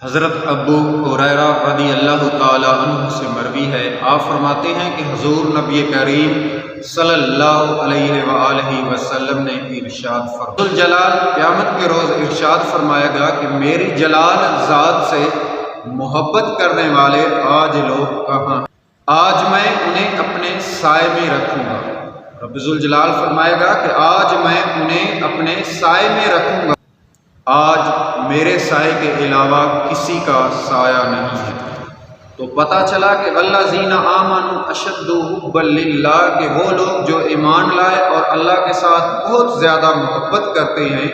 حضرت ابو ہریرہ رضی اللہ تعالی عنہ سے مروی ہے، آپ فرماتے ہیں کہ حضور نبی کریم صلی اللہ علیہ وآلہ وسلم نے ارشاد فرمایا، ذوالجلال قیامت کے روز ارشاد فرمائے گا کہ میری جلال ذات سے محبت کرنے والے آج لوگ کہاں ہیں؟ آج میں انہیں اپنے سائے میں رکھوں گا۔ رب ذوالجلال فرمائے گا کہ آج میں انہیں اپنے سائے میں رکھوں گا، آج میرے سائے کے علاوہ کسی کا سایہ نہیں ہے۔ تو پتہ چلا کہ والذین آمنوا اشد حبا للہ، کہ وہ لوگ جو ایمان لائے اور اللہ کے ساتھ بہت زیادہ محبت کرتے ہیں،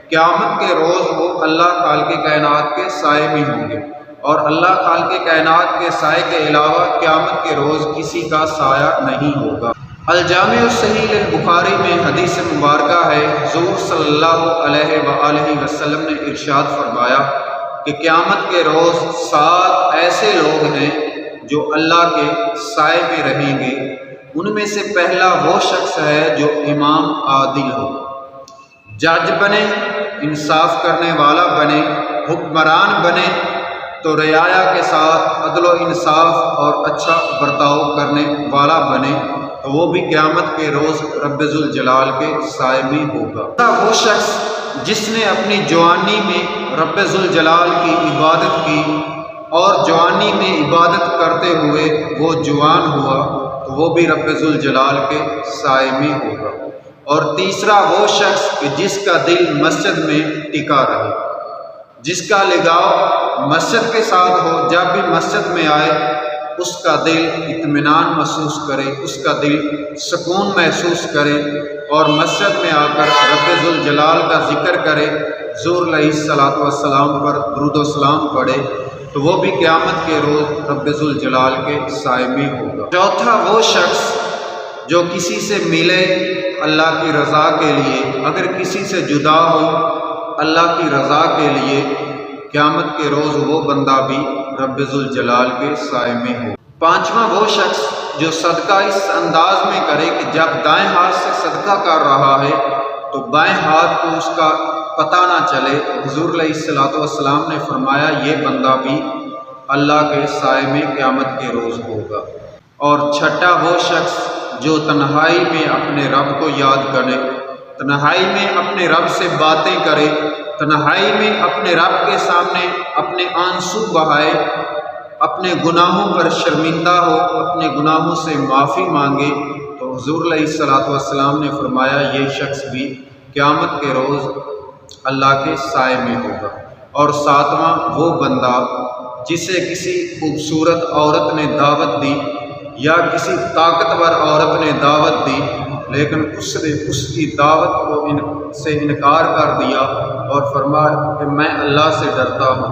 قیامت کے روز وہ اللہ خالق کائنات کے سائے میں ہوں گے، اور اللہ خالق کائنات کے سائے کے علاوہ قیامت کے روز کسی کا سایہ نہیں ہوگا۔ الجامع الصحیح البخاری میں حدیث مبارکہ ہے، حضور صلی اللہ علیہ وآلہ وسلم نے ارشاد فرمایا کہ قیامت کے روز 7 ایسے لوگ ہیں جو اللہ کے سائے میں رہیں گے۔ ان میں سے پہلا وہ شخص ہے جو امام عادل ہو، جج بنے، انصاف کرنے والا بنے، حکمران بنے تو رعایا کے ساتھ عدل و انصاف اور اچھا برتاؤ کرنے والا بنے، تو وہ بھی قیامت کے روز رب ذوالجلال کے سائے میں ہوگا۔ وہ شخص جس نے اپنی جوانی میں رب ذوالجلال کی عبادت کی اور جوانی میں عبادت کرتے ہوئے وہ جوان ہوا، تو وہ بھی رب ذوالجلال کے سائے میں ہوگا۔ اور تیسرا وہ شخص کہ جس کا دل مسجد میں ٹکا رہے، جس کا لگاؤ مسجد کے ساتھ ہو، جب بھی مسجد میں آئے اس کا دل اطمینان محسوس کرے، اس کا دل سکون محسوس کرے، اور مسجد میں آ کر رب ذوالجلال کا ذکر کرے، حضور علیہ الصلوۃ والسلام پر درود و سلام پڑھے، تو وہ بھی قیامت کے روز رب ذوالجلال کے سائے میں ہوگا۔ چوتھا وہ شخص جو کسی سے ملے اللہ کی رضا کے لیے، اگر کسی سے جدا ہو اللہ کی رضا کے لیے، قیامت کے روز وہ بندہ بھی رب ذوالجلال کے سائے میں ہو۔ پانچواں وہ شخص جو صدقہ اس انداز میں کرے کہ جب دائیں ہاتھ سے صدقہ کر رہا ہے تو بائیں ہاتھ کو اس کا پتہ نہ چلے، حضور علیہ الصلوۃ والسلام نے فرمایا یہ بندہ بھی اللہ کے سائے میں قیامت کے روز ہوگا۔ اور چھٹا وہ شخص جو تنہائی میں اپنے رب کو یاد کرے، تنہائی میں اپنے رب سے باتیں کرے، تنہائی میں اپنے رب کے سامنے اپنے آنسو بہائے، اپنے گناہوں پر شرمندہ ہو، اپنے گناہوں سے معافی مانگے، تو حضور علیہ الصلوۃ والسلام نے فرمایا یہ شخص بھی قیامت کے روز اللہ کے سائے میں ہوگا۔ اور ساتواں وہ بندہ جسے کسی خوبصورت عورت نے دعوت دی یا کسی طاقتور عورت نے دعوت دی، لیکن اس نے اس کی دعوت کو سے انکار کر دیا اور فرمایا کہ میں اللہ سے ڈرتا ہوں،